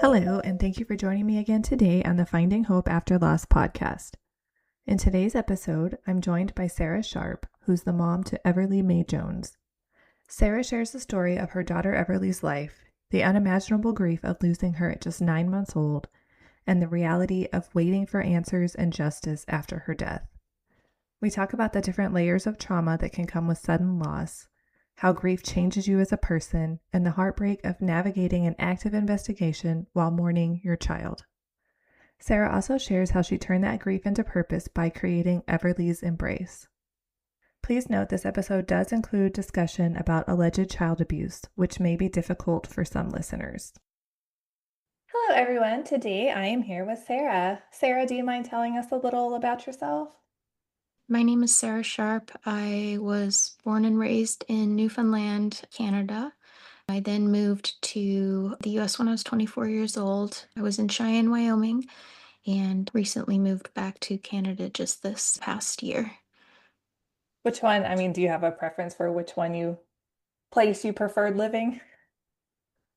Hello, and thank you for joining me again today on the Finding Hope After Loss podcast. In today's episode, I'm joined by Sara Sharpe, who's the mom to Mae Jones. Sara shares the story of her daughter Everly's life, the unimaginable grief of losing her at just 9 months old, and the reality of waiting for answers and justice after her death. We talk about the different layers of trauma that can come with sudden loss, how grief changes you as a person, and the heartbreak of navigating an active investigation while mourning your child. Sara also shares how she turned that grief into purpose by creating Everly's Embrace. Please note this episode does include discussion about alleged child abuse, which may be difficult for some listeners. Hello, everyone. Today I am here with Sara. Sara, do you mind telling us a little about yourself? My name is Sara Sharpe. I was born and raised in Newfoundland, Canada. I then moved to the US when I was 24 years old. I was in Cheyenne, Wyoming, and recently moved back to Canada just this past year. Which one? Do you have a preference for which place you preferred living?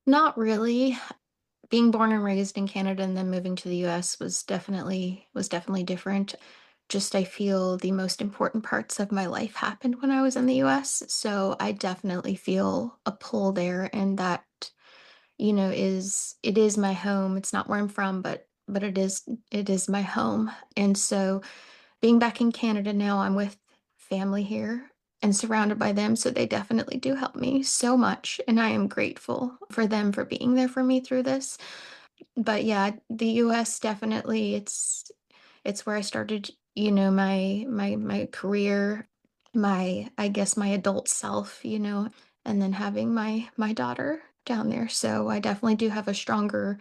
Not really. Being born and raised in Canada and then moving to the US was definitely different. Just I feel the most important parts of my life happened when I was in the US, so I definitely feel a pull there, and that it is my home. It's not where I'm from, but it is my home. And so being back in Canada now, I'm with family here and surrounded by them, so they definitely do help me so much, and I am grateful for them for being there for me through this. But yeah, the US definitely it's where I started, my career, my I guess my adult self, and then having my daughter down there. So I definitely do have a stronger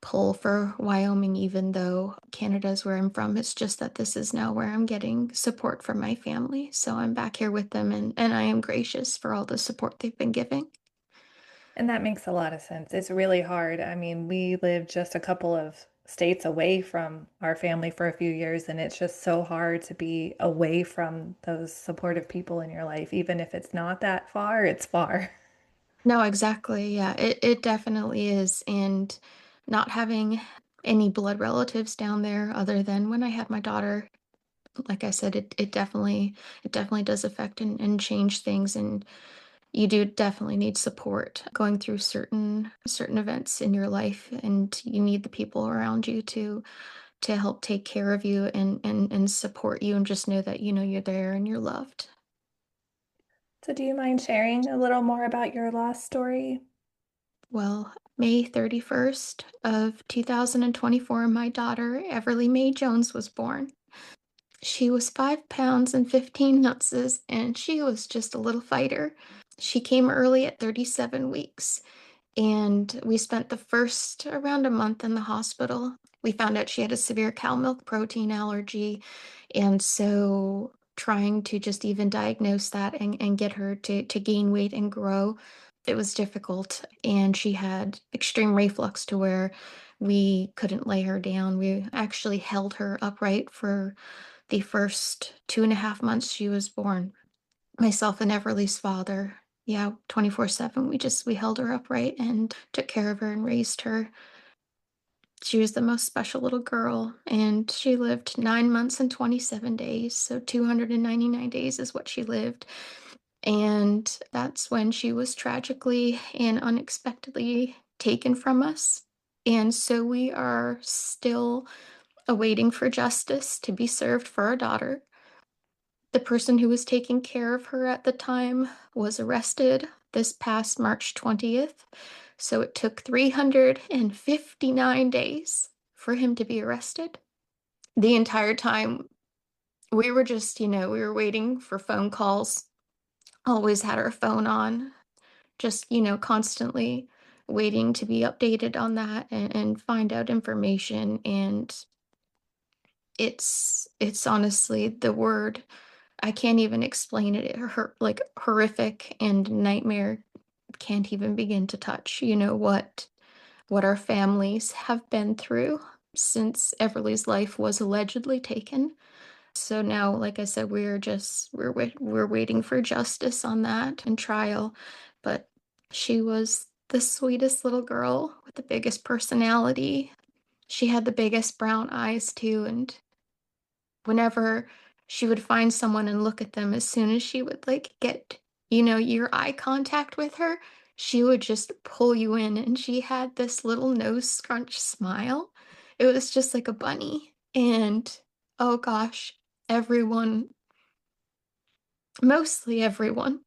pull for Wyoming, even though Canada is where I'm from. It's just that this is now where I'm getting support from my family. So I'm back here with them, and I am gracious for all the support they've been giving. And that makes a lot of sense. It's really hard. We live just a couple of states away from our family for a few years, and it's just so hard to be away from those supportive people in your life. Even if it's not that far, it's far. No, exactly. Yeah, it definitely is. And not having any blood relatives down there other than when I had my daughter, like I said, it definitely does affect and change things. And you do definitely need support going through certain events in your life, and you need the people around you to help take care of you and support you, and just know that you're there and you're loved. So, do you mind sharing a little more about your lost story? Well, May 31st of 2024, my daughter, Mae Jones, was born. She was 5 pounds and 15 ounces, and she was just a little fighter. She came early at 37 weeks, and we spent the first around a month in the hospital. We found out she had a severe cow milk protein allergy, and so trying to just even diagnose that and get her to gain weight and grow, it was difficult. And she had extreme reflux to where we couldn't lay her down. We actually held her upright for the first 2.5 months she was born. Myself and Everly's father, yeah, 24/7. We held her upright and took care of her and raised her. She was the most special little girl, and she lived 9 months and 27 days. So 299 days is what she lived. And that's when she was tragically and unexpectedly taken from us. And so we are still awaiting for justice to be served for our daughter. The person who was taking care of her at the time was arrested this past March 20th. So it took 359 days for him to be arrested. The entire time we were just, we were waiting for phone calls, always had our phone on, just, constantly waiting to be updated on that and find out information. And it's honestly the word, I can't even explain it. It hurt, like horrific and nightmare. Can't even begin to touch, what our families have been through since Everly's life was allegedly taken. So now, like I said, we're waiting for justice on that and trial. But she was the sweetest little girl with the biggest personality. She had the biggest brown eyes too, and whenever she would find someone and look at them, as soon as she would like get, your eye contact with her, she would just pull you in. And she had this little nose scrunch smile. It was just like a bunny. And oh gosh, everyone, mostly everyone,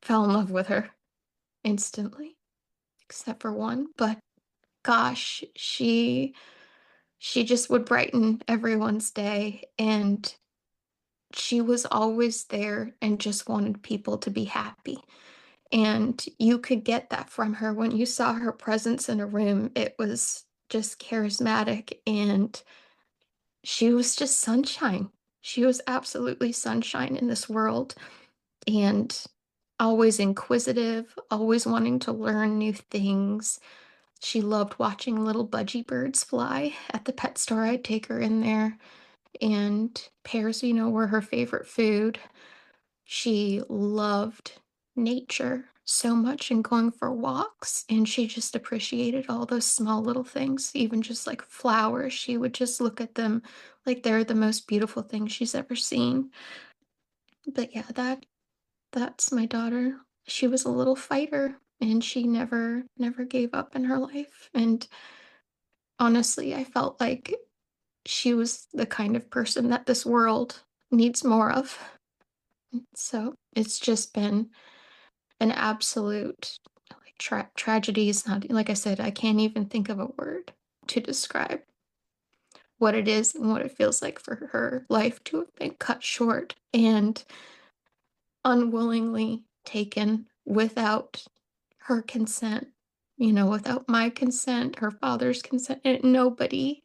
fell in love with her instantly, except for one. But gosh, she just would brighten everyone's day. And she was always there and just wanted people to be happy. And you could get that from her when you saw her presence in a room. It was just charismatic, and she was just sunshine. She was absolutely sunshine in this world, and always inquisitive, always wanting to learn new things. She loved watching little budgie birds fly at the pet store. I'd take her in there, and pears, were her favorite food. She loved nature so much and going for walks, and she just appreciated all those small little things, even just like flowers. She would just look at them like they're the most beautiful thing she's ever seen. But yeah, that's my daughter. She was a little fighter, and she never gave up in her life. And honestly, I felt like she was the kind of person that this world needs more of. So it's just been an absolute like tragedy. Is not, like I said, I can't even think of a word to describe what it is and what it feels like for her life to have been cut short and unwillingly taken without her consent, without my consent, her father's consent. And nobody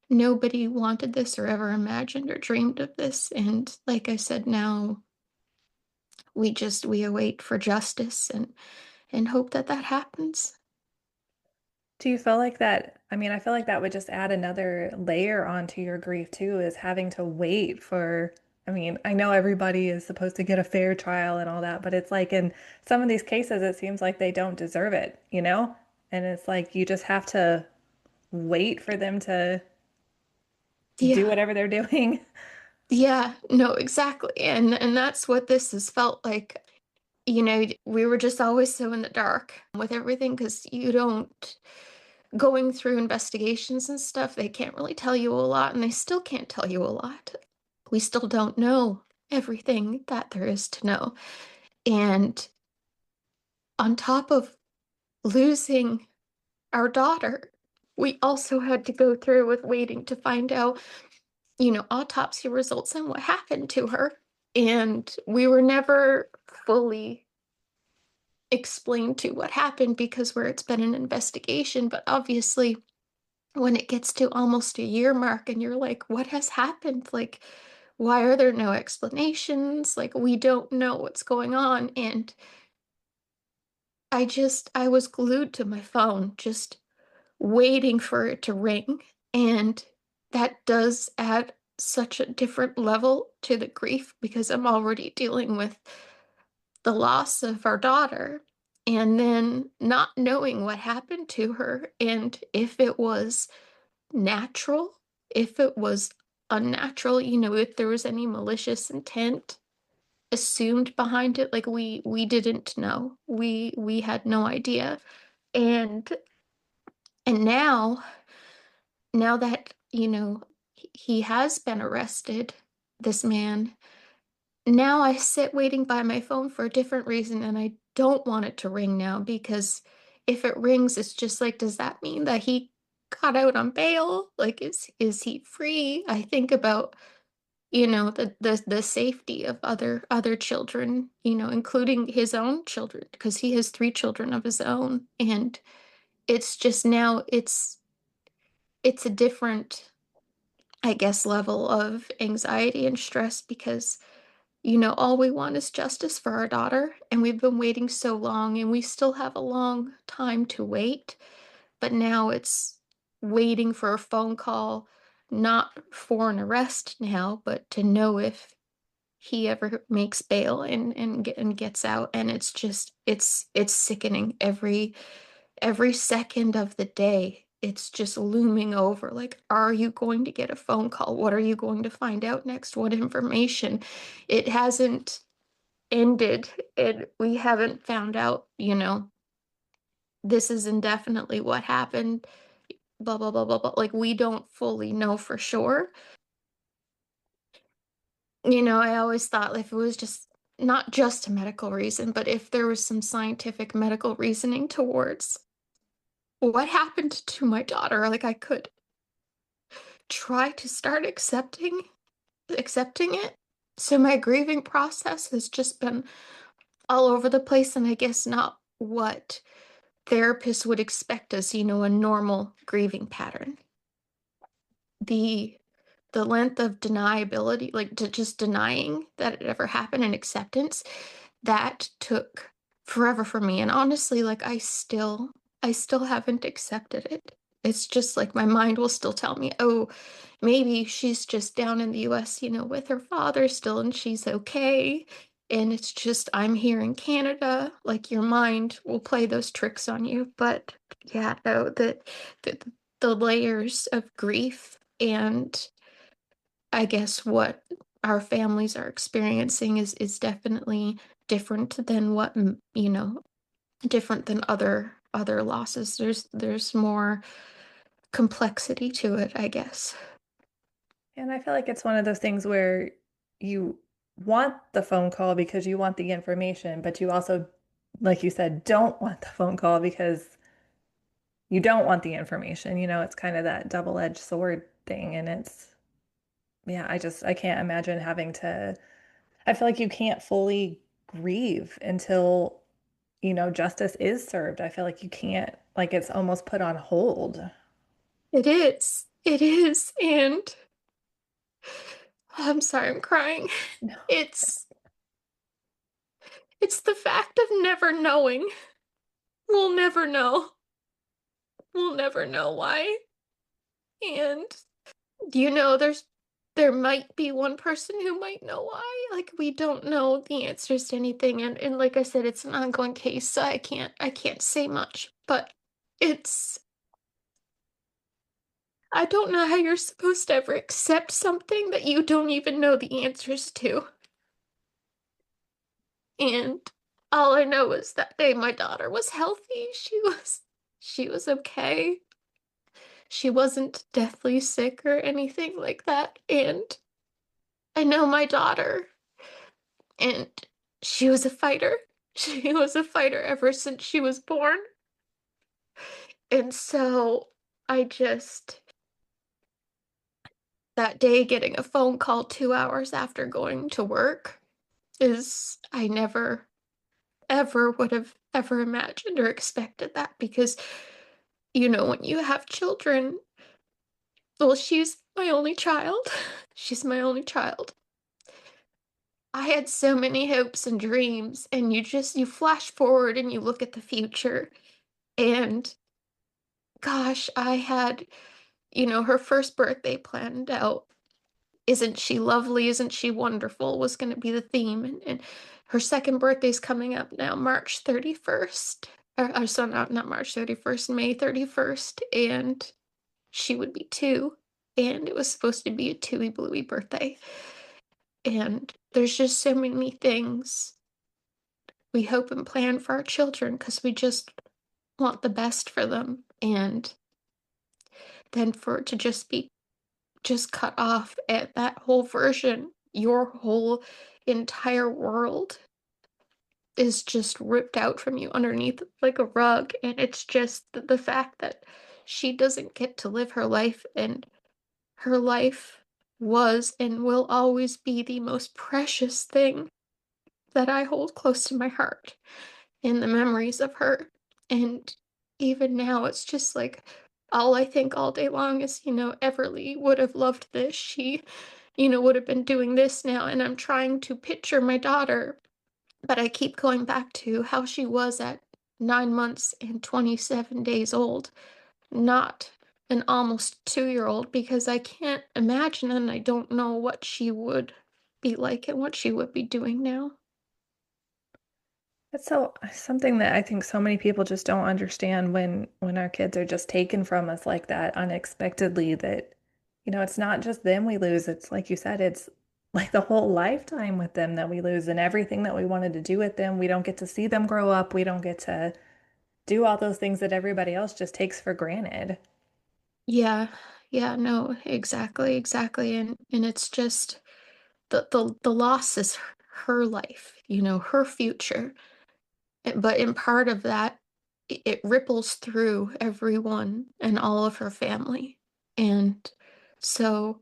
wanted this or ever imagined or dreamed of this. And like I said, now we await for justice and hope that that happens. Do you feel like that? I mean, I feel like that would just add another layer onto your grief too, is having to wait for, I mean, I know everybody is supposed to get a fair trial and all that, but it's like in some of these cases, it seems like they don't deserve it, you know? And it's like you just have to wait for them to do Yeah. whatever they're doing. Yeah, no, exactly. And that's what this has felt like. We were just always so in the dark with everything because you don't going through investigations and stuff, they can't really tell you a lot, and they still can't tell you a lot. We still don't know everything that there is to know. And on top of losing our daughter, we also had to go through with waiting to find out, autopsy results and what happened to her. And we were never fully explained to what happened because where it's been an investigation, but obviously when it gets to almost a year mark and you're like, what has happened? Like, why are there no explanations? Like, we don't know what's going on. And I was glued to my phone, just waiting for it to ring. And that does add such a different level to the grief because I'm already dealing with the loss of our daughter and then not knowing what happened to her and if it was natural, if it was unnatural, if there was any malicious intent assumed behind it. Like we didn't know. We had no idea. And and now that, he has been arrested, this man, now I sit waiting by my phone for a different reason, and I don't want it to ring now because if it rings, it's just like, does that mean that he got out on bail? Like, is he free? I think about, the safety of other children, including his own children, because he has three children of his own, and it's just now it's a different, I guess, level of anxiety and stress because all we want is justice for our daughter, and we've been waiting so long, and we still have a long time to wait. But now it's waiting for a phone call, not for an arrest now, but to know if he ever makes bail and gets out, and it's sickening every second of the day. It's just looming over, like, are you going to get a phone call? What are you going to find out next? What information? It hasn't ended, and we haven't found out, this is indefinitely what happened, blah blah blah blah blah. Like, we don't fully know for sure. I always thought if it was just not just a medical reason, but if there was some scientific medical reasoning towards what happened to my daughter, like, I could try to start accepting it. So my grieving process has just been all over the place, and I guess not what therapists would expect as, a normal grieving pattern. The the length of deniability, like, just denying that it ever happened, and acceptance, that took forever for me. And honestly, like, I still haven't accepted it. It's just like my mind will still tell me, oh, maybe she's just down in the US, with her father still, and she's okay. And it's just I'm here in Canada. Like, your mind will play those tricks on you. But yeah, no, the, the layers of grief, and I guess what our families are experiencing is definitely different than different than other losses. There's more complexity to it, I guess. And I feel like it's one of those things where you want the phone call because you want the information, but you also, like you said, don't want the phone call because you don't want the information. It's kind of that double-edged sword thing. And yeah, I can't imagine having to, I feel like you can't fully grieve until, justice is served. I feel like you can't, like it's almost put on hold. It is. It is. And I'm sorry, I'm crying. No. It's it's the fact of never knowing. We'll never know. We'll never know why. And there might be one person who might know why. Like, we don't know the answers to anything, and like I said, it's an ongoing case, so I can't say much. But it's I don't know how you're supposed to ever accept something that you don't even know the answers to. And all I know is that day my daughter was healthy. She was okay. She wasn't deathly sick or anything like that. And I know my daughter, and she was a fighter. She was a fighter ever since she was born. And so I just, that day, getting a phone call 2 hours after going to work is, I never, ever would have ever imagined or expected that, because, when you have children, well, she's my only child. She's my only child. I had so many hopes and dreams, and you flash forward and you look at the future, and gosh, I had, her first birthday planned out. Isn't she lovely? Isn't she wonderful? Was going to be the theme. And her second birthday's coming up now, March 31st. So not March 31st, May 31st. And she would be 2. And it was supposed to be a Tui Bluey birthday. And there's just so many things we hope and plan for our children because we just want the best for them. And then for it to just cut off at that whole version, your whole entire world is just ripped out from you underneath like a rug. And it's just the fact that she doesn't get to live her life, and her life was and will always be the most precious thing that I hold close to my heart, in the memories of her. And even now, it's just like all I think all day long is, Everly would have loved this. She, would have been doing this now. And I'm trying to picture my daughter, but I keep going back to how she was at 9 months and 27 days old, not an almost 2-year old, because I can't imagine, and I don't know what she would be like and what she would be doing now. That's so something that I think so many people just don't understand when our kids are just taken from us like that unexpectedly that it's not just them we lose. It's like you said, it's like the whole lifetime with them that we lose and everything that we wanted to do with them. We don't get to see them grow up. We don't get to do all those things that everybody else just takes for granted. Yeah. Yeah, no, exactly, exactly. And it's just the loss is her life, her future. But in part of that, it ripples through everyone and all of her family. And so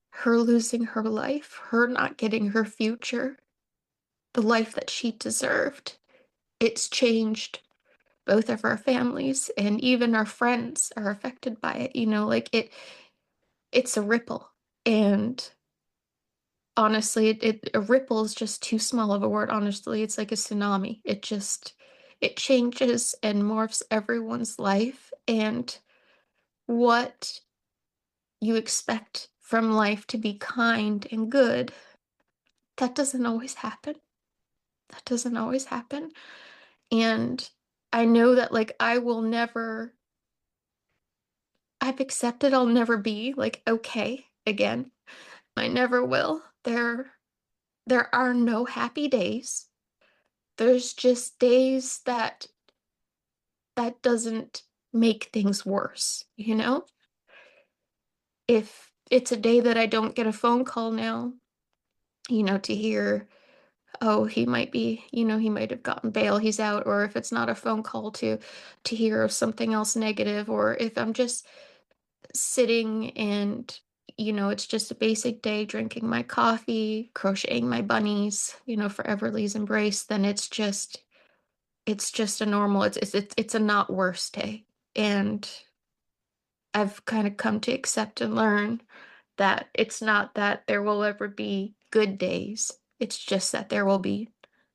her losing her life, her not getting her future, the life that she deserved, it's changed both of our families, and even our friends are affected by it. Like it's a ripple. And honestly, a ripple is just too small of a word. Honestly, it's like a tsunami. It changes and morphs everyone's life, and what you expect from life to be kind and good, that doesn't always happen. That doesn't always happen. And I know that, like, I've accepted I'll never be like okay again. I never will. There are no happy days. There's just days that doesn't make things worse, If it's a day that I don't get a phone call now, to hear, oh, he might have gotten bail, he's out, or if it's not a phone call to hear of something else negative, or if I'm just sitting and it's just a basic day drinking my coffee, crocheting my bunnies, for Everly's embrace, then it's just a normal, it's a not worse day. And I've kind of come to accept and learn that it's not that there will ever be good days. It's just that there will be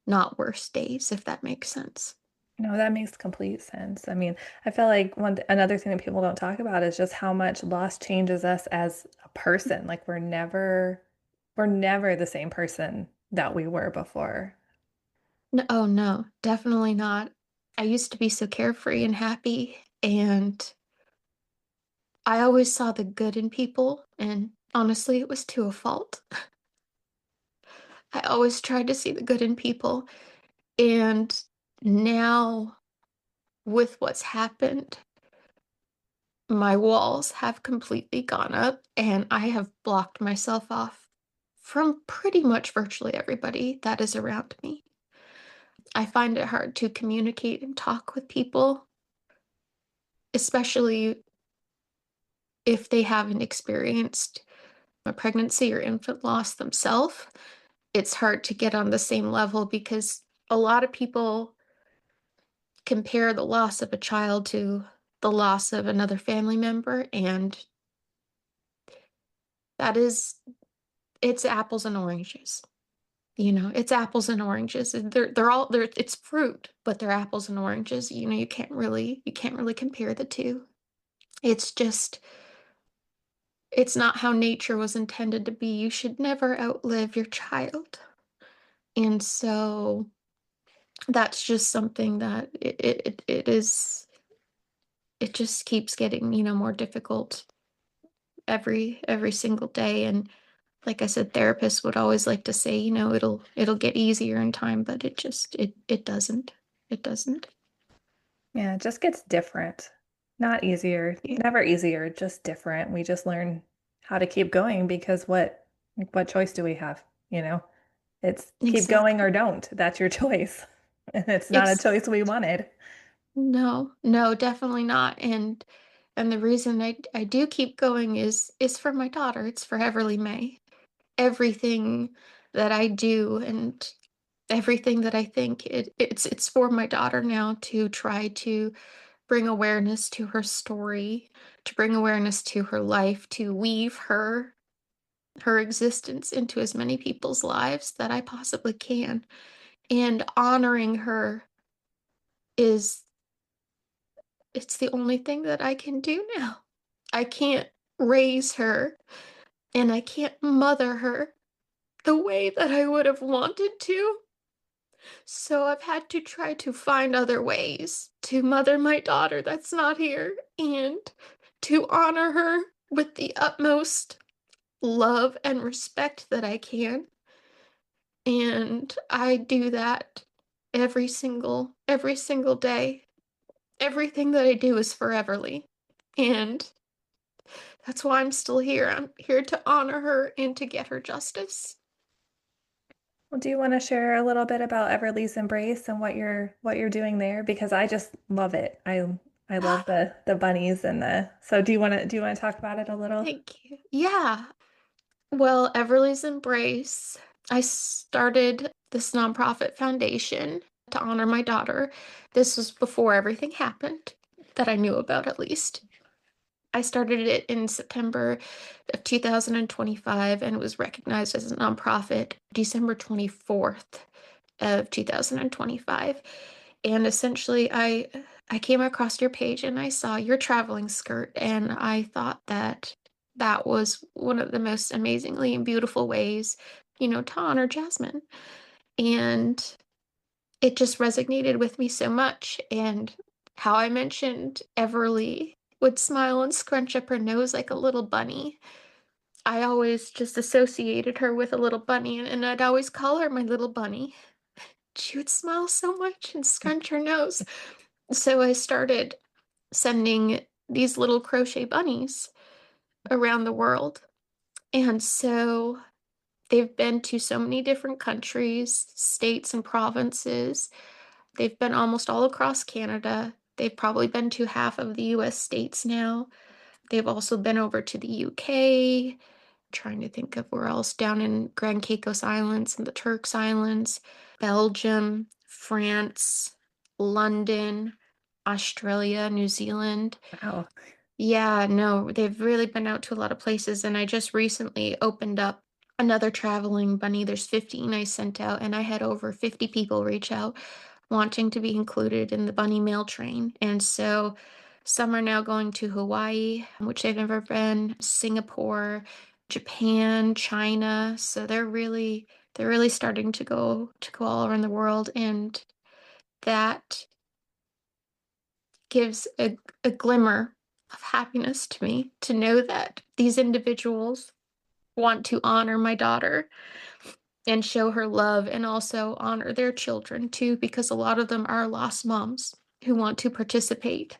not worse days, if that makes sense. No, that makes complete sense. I mean, I feel like another thing that people don't talk about is just how much loss changes us as a person. Like we're never the same person that we were before. No, oh no, definitely not. I used to be so carefree and happy, and I always saw the good in people, and honestly, it was to a fault. I always tried to see the good in people, and now with what's happened, my walls have completely gone up, and I have blocked myself off from pretty much virtually everybody that is around me. I find it hard to communicate and talk with people, especially if they haven't experienced a pregnancy or infant loss themselves. It's hard to get on the same level because a lot of people compare the loss of a child to the loss of another family member, and that is, it's apples and oranges. It's apples and oranges. It's fruit, but they're apples and oranges. You can't really compare the two. It's just it's not how nature was intended to be. You should never outlive your child. And so that's just something that it just keeps getting, more difficult every single day. And like I said, therapists would always like to say, it'll get easier in time, but it doesn't. It doesn't. Yeah, it just gets different. Not easier, Yeah, never easier, just different. We just learn how to keep going because what choice do we have? You know, it's keep going or exactly. don't. That's your choice. And it's not a choice we Exactly. wanted. No, no, definitely not. And the reason I do keep going is for my daughter. It's for Everly May. Everything that I do and everything that I think, it's for my daughter now, to try to bring awareness to her story, to bring awareness to her life, to weave her existence into as many people's lives that I possibly can. And honoring her is it's the only thing that I can do now. I can't raise her and I can't mother her the way that I would have wanted to. So I've had to try to find other ways to mother my daughter that's not here and to honor her with the utmost love and respect that I can. And I do that every single day. Everything that I do is for Everly. And that's why I'm still here. I'm here to honor her and to get her justice. Well, do you want to share a little bit about Everly's Embrace and what you're doing there? Because I just love it. I love the bunnies and the so do you want to talk about it a little? Thank you. Yeah. Well, Everly's Embrace, I started this nonprofit foundation to honor my daughter. This was before everything happened that I knew about, at least. I started it in September of 2025 and it was recognized as a nonprofit December 24th of 2025. And essentially I came across your page and I saw your traveling skirt and I thought that that was one of the most amazingly and beautiful ways, to honor Jasmine. And it just resonated with me so much. And how I mentioned Everly would smile and scrunch up her nose like a little bunny. I always just associated her with a little bunny, and I'd always call her my little bunny. She would smile so much and scrunch her nose. So I started sending these little crochet bunnies around the world. And so they've been to so many different countries, states, and provinces. They've been almost all across Canada. They've probably been to half of the US states now. They've also been over to the UK, trying to think of where else, down in Grand Caicos Islands and the Turks Islands, Belgium, France, London, Australia, New Zealand. Wow. Yeah, no, they've really been out to a lot of places. And I just recently opened up another traveling bunny. There's 15 I sent out, and I had over 50 people reach out wanting to be included in the bunny mail train. And so some are now going to Hawaii, which they've never been, Singapore, Japan, China. So they're really starting to go all around the world. And that gives a glimmer of happiness to me to know that these individuals want to honor my daughter and show her love and also honor their children too, because a lot of them are lost moms who want to participate.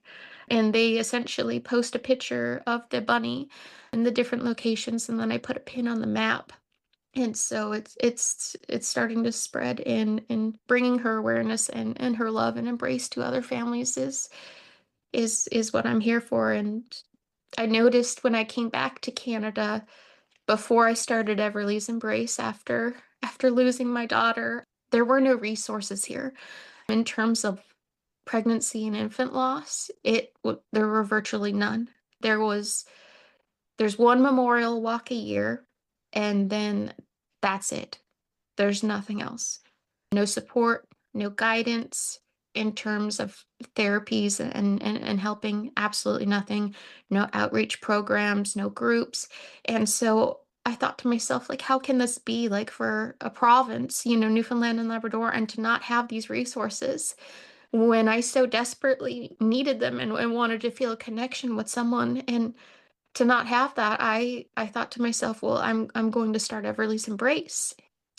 And they essentially post a picture of the bunny in the different locations, and then I put a pin on the map. And so it's starting to spread and bringing her awareness and her love and embrace to other families is what I'm here for. And I noticed when I came back to Canada before I started Everly's Embrace after losing my daughter, there were no resources here in terms of pregnancy and infant loss. There were virtually none. There's one memorial walk a year, and then that's it. There's nothing else. No support, no guidance in terms of therapies and helping, absolutely nothing. No outreach programs, no groups. And so I thought to myself, like, how can this be like for a province, Newfoundland and Labrador, and to not have these resources when I so desperately needed them and wanted to feel a connection with someone, and to not have that, I thought to myself, well, I'm going to start Everly's Embrace.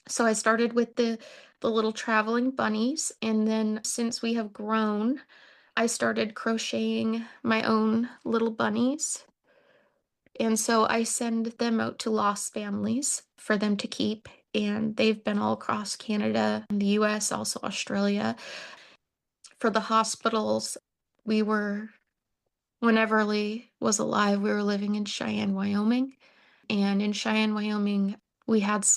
So I started with the little traveling bunnies, and then since we have grown, I started crocheting my own little bunnies. And so I send them out to lost families for them to keep, and they've been all across Canada and the US, also Australia. For the hospitals, we were when Everly was alive, we were living in Cheyenne, Wyoming. And in Cheyenne, Wyoming, we had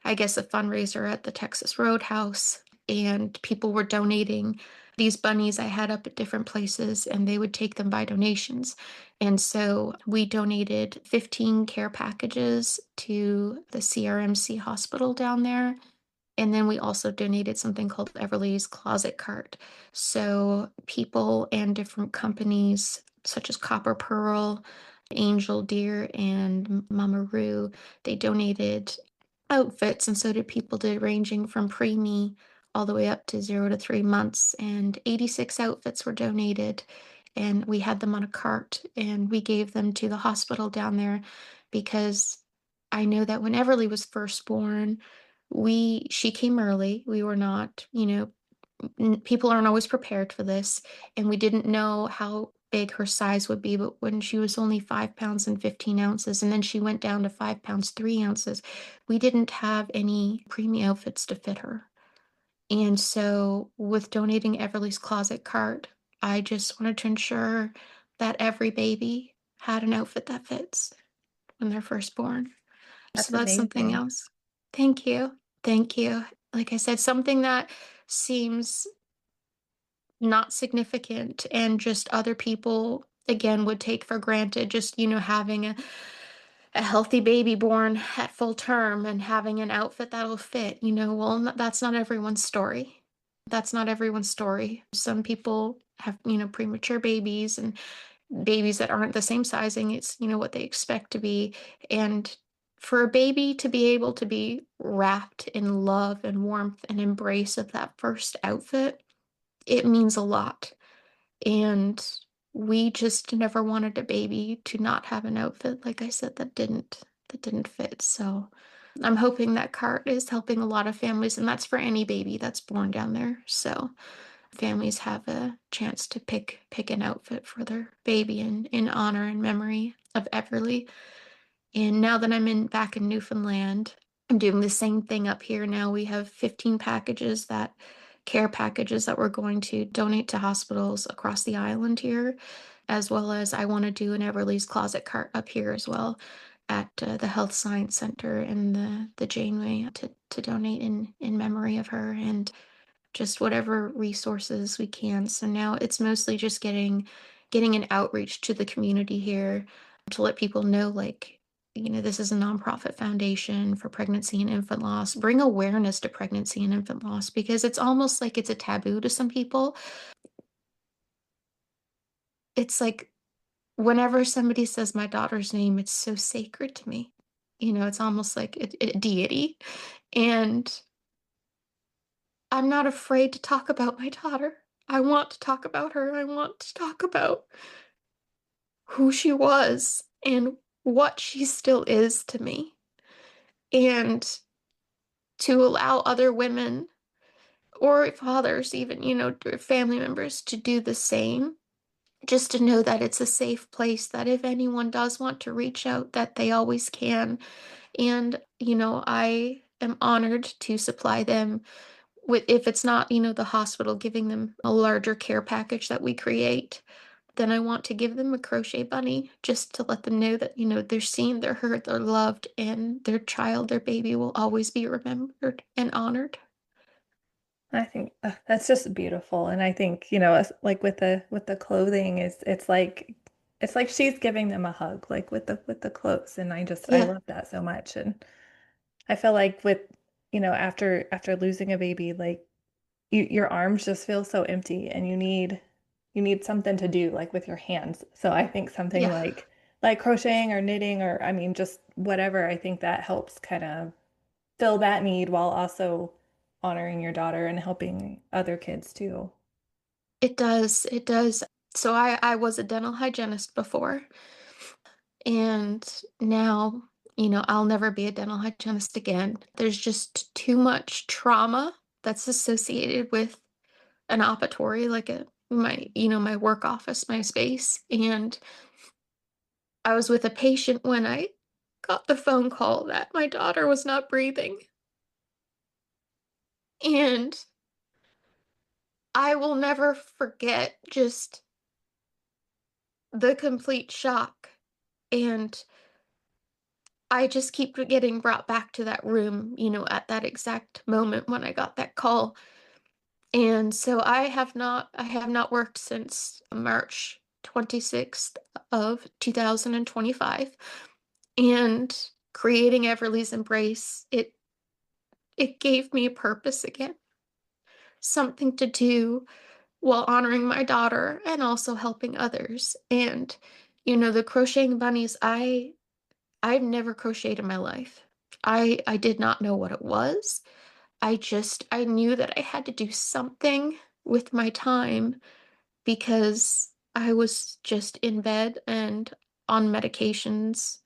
I guess, a fundraiser at the Texas Roadhouse, and people were donating these bunnies I had up at different places, and they would take them by donations. And so we donated 15 care packages to the CRMC hospital down there. And then we also donated something called Everly's Closet Cart. So people and different companies such as Copper Pearl, Angel Deer, and Mama Roo, they donated outfits, and so did people did, ranging from preemie all the way up to 0 to 3 months. And 86 outfits were donated, and we had them on a cart, and we gave them to the hospital down there because I know that when Everly was first born, she came early. We were not, people aren't always prepared for this, and we didn't know how big her size would be. But when she was only 5 pounds and 15 ounces, and then she went down to 5 pounds 3 ounces, we didn't have any preemie outfits to fit her. And so, with donating Everly's closet cart, I just wanted to ensure that every baby had an outfit that fits when they're first born. So That's that's something amazing. else. Thank you. Thank you. Like I said, something that seems not significant and just other people again would take for granted, just having a healthy baby born at full term and having an outfit that'll fit. Well, that's not everyone's story. That's not everyone's story. Some people have premature babies and babies that aren't the same sizing. It's what they expect to be. And for a baby to be able to be wrapped in love and warmth and embrace of that first outfit, it means a lot. And we just never wanted a baby to not have an outfit, like I said, that didn't fit. So I'm hoping that cart is helping a lot of families, and that's for any baby that's born down there. So families have a chance to pick an outfit for their baby in honor and memory of Everly. And now that I'm in back in Newfoundland, I'm doing the same thing up here now. We have 15 care packages that we're going to donate to hospitals across the island here, as well as I want to do an Everly's Closet Cart up here as well at the Health Science Center in the Janeway to donate in memory of her, and just whatever resources we can. So now it's mostly just getting an outreach to the community here to let people know, like, this is a nonprofit foundation for pregnancy and infant loss. Bring awareness to pregnancy and infant loss because it's almost like it's a taboo to some people. It's like whenever somebody says my daughter's name, it's so sacred to me. It's almost like a deity. And I'm not afraid to talk about my daughter. I want to talk about her. I want to talk about who she was and what she still is to me. And to allow other women or fathers, even, or family members to do the same. Just to know that it's a safe place, that if anyone does want to reach out, that they always can. And, I am honored to supply them with, if it's not, the hospital giving them a larger care package that we create, then I want to give them a crochet bunny just to let them know that, they're seen, they're heard, they're loved, and their child, their baby will always be remembered and honored. I think that's just beautiful. And I think, like with the clothing it's like she's giving them a hug, like with the clothes. And I Yeah, love that so much. And I feel like with, after losing a baby, like your arms just feel so empty and you need something to do like with your hands. So I think something yeah. like crocheting or knitting or I mean just whatever, I think that helps kind of fill that need while also honoring your daughter and helping other kids too. It does. It does. So I was a dental hygienist before, and now, I'll never be a dental hygienist again. There's just too much trauma that's associated with an operatory, like my work office, my space. And I was with a patient when I got the phone call that my daughter was not breathing. And I will never forget just the complete shock. And I just keep getting brought back to that room, at that exact moment when I got that call. And so I have not worked since March 26th of 2025. And creating Everly's Embrace, it gave me a purpose again, something to do while honoring my daughter and also helping others. And the crocheting bunnies, I've never crocheted in my life. I did not know what it was. I knew that I had to do something with my time because I was just in bed and on medications,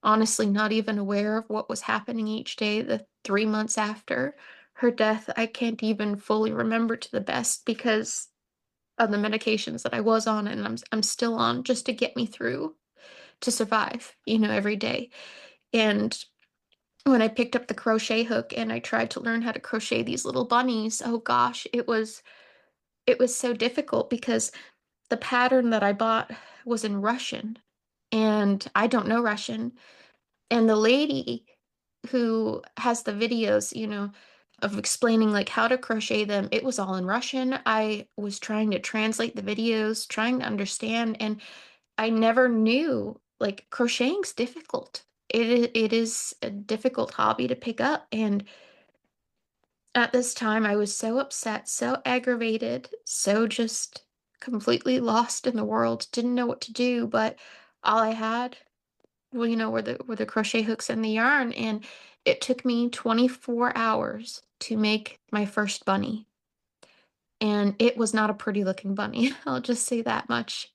honestly not even aware of what was happening each day. The 3 months after her death, I can't even fully remember to the best because of the medications that I was on and I'm still on just to get me through to survive, every day. And when I picked up the crochet hook and I tried to learn how to crochet these little bunnies, oh gosh, it was so difficult because the pattern that I bought was in Russian and I don't know Russian. And the lady who has the videos, of explaining like how to crochet them, it was all in Russian. I was trying to translate the videos, trying to understand, and I never knew like crocheting's difficult. It is a difficult hobby to pick up, and at this time I was so upset, so aggravated, so just completely lost in the world, didn't know what to do, but all I had, well, were the crochet hooks and the yarn, and it took me 24 hours to make my first bunny. And it was not a pretty looking bunny. I'll just say that much.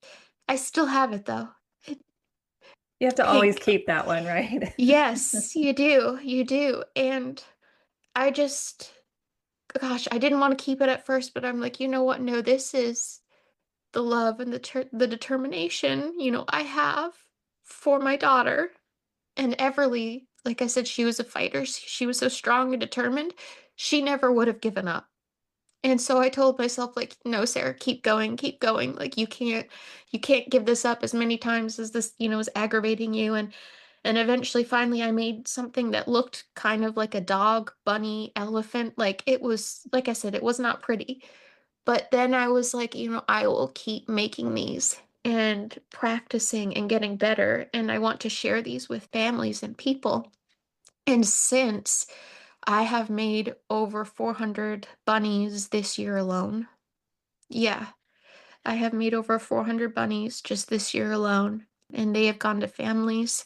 I still have it though. You have to always Pink. keep that one, right? Yes, you do. You do. And I just, gosh, I didn't want to keep it at first, but I'm like, you know what? No, this is the love and the determination, I have for my daughter. And Everly, like I said, she was a fighter. She was so strong and determined. She never would have given up. And so I told myself, like, no, Sarah, keep going, keep going. Like you can't give this up as many times as this, is aggravating you. And eventually, finally, I made something that looked kind of like a dog, bunny, elephant. Like it was, like I said, it was not pretty. But then I was like, I will keep making these and practicing and getting better. And I want to share these with families and people. And since I have made over 400 bunnies this year alone. Yeah, I have made over 400 bunnies just this year alone. And they have gone to families.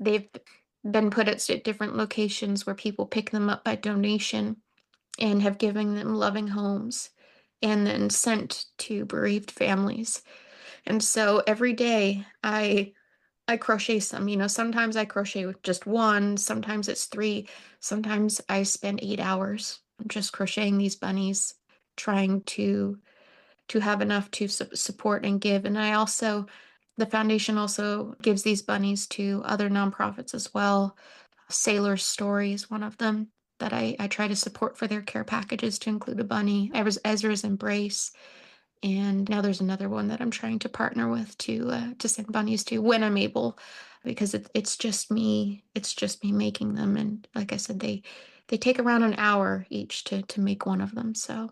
They've been put at different locations where people pick them up by donation and have given them loving homes and then sent to bereaved families. And so every day I crochet some, sometimes I crochet with just one, sometimes it's three, sometimes I spend 8 hours just crocheting these bunnies, trying to have enough to support and give. And the foundation also gives these bunnies to other nonprofits as well. Sailor's Story is one of them that I try to support for their care packages to include a bunny. I was Ezra's Embrace, and now there's another one that I'm trying to partner with to send bunnies to when I'm able, because it's just me. It's just me making them, and like I said, they take around an hour each to make one of them. So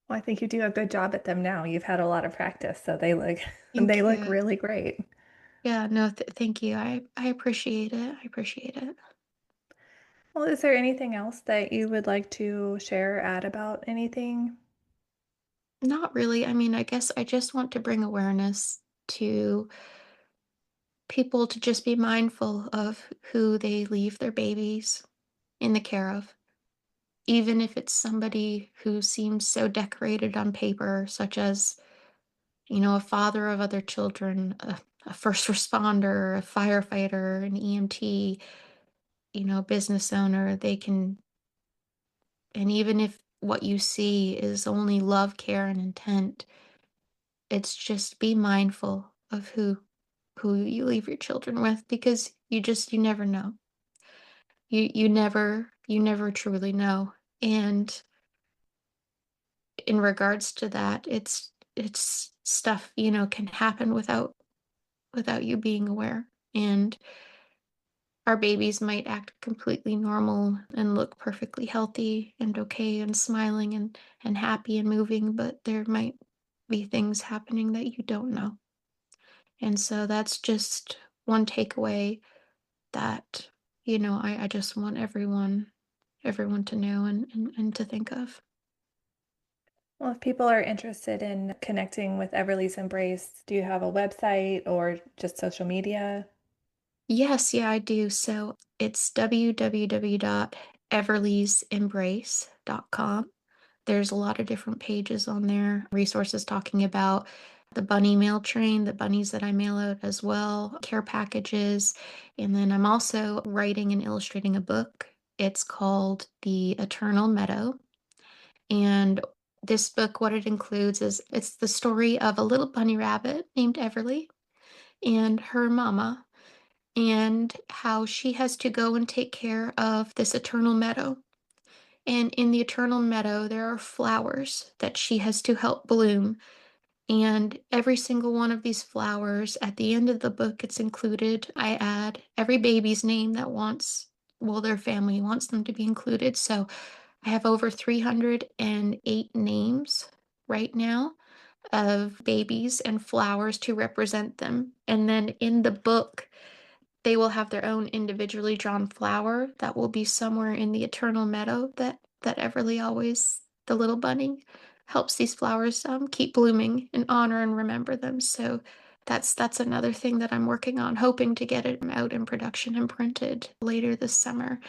Well, I think you do a good job at them now. You've had a lot of practice, so they look they thank look you. really great. Yeah, no, thank you. I appreciate it. I appreciate it. Well, is there anything else that you would like to share or add about anything? Not really. I mean, I guess I just want to bring awareness to people to just be mindful of who they leave their babies in the care of, even if it's somebody who seems so decorated on paper, such as, a father of other children, a first responder, a firefighter, an EMT, business owner. And even if what you see is only love, care, and intent, it's just be mindful of who you leave your children with because you never know. You never truly know. And in regards to that, it's stuff, can happen without you being aware. And our babies might act completely normal and look perfectly healthy and okay and smiling and happy and moving, but there might be things happening that you don't know. And so that's just one takeaway that, I just want everyone to know and to think of. Well, if people are interested in connecting with Everly's Embrace, do you have a website or just social media? Yes, yeah, I do. So it's www.everlysembrace.com. There's a lot of different pages on there, resources talking about the bunny mail train, the bunnies that I mail out as well, care packages. And then I'm also writing and illustrating a book. It's called The Eternal Meadow. And this book, what it includes is it's the story of a little bunny rabbit named Everly and her mama, and how she has to go and take care of this eternal meadow. And in the eternal meadow, there are flowers that she has to help bloom. And every single one of these flowers, at the end of the book, it's included. I add every baby's name that wants, well, their family wants them to be included. So I have over 308 names right now of babies and flowers to represent them. And then in the book, they will have their own individually drawn flower that will be somewhere in the eternal meadow that Everly always, the little bunny, helps these flowers keep blooming and honor and remember them. So that's another thing that I'm working on, hoping to get it out in production and printed later this summer.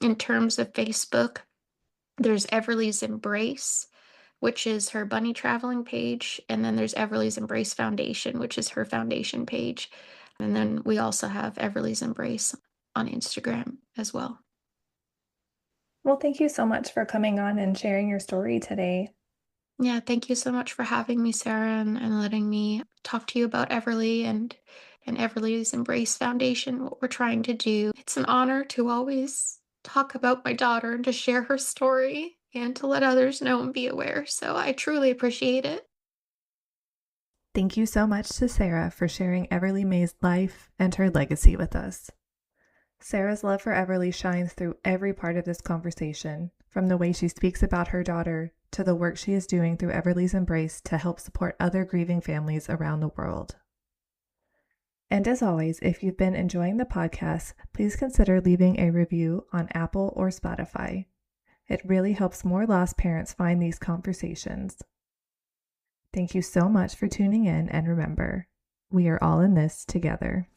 In terms of Facebook, there's Everly's Embrace, which is her bunny traveling page. And then there's Everly's Embrace Foundation, which is her foundation page. And then we also have Everly's Embrace on Instagram as well. Well, thank you so much for coming on and sharing your story today. Yeah, thank you so much for having me, Sarah, and letting me talk to you about Everly and Everly's Embrace Foundation, what we're trying to do. It's an honor to always talk about my daughter and to share her story and to let others know and be aware. So I truly appreciate it. Thank you so much to Sara for sharing Everly Mae's life and her legacy with us. Sara's love for Everly shines through every part of this conversation, from the way she speaks about her daughter to the work she is doing through Everly's Embrace to help support other grieving families around the world. And as always, if you've been enjoying the podcast, please consider leaving a review on Apple or Spotify. It really helps more lost parents find these conversations. Thank you so much for tuning in, and remember, we are all in this together.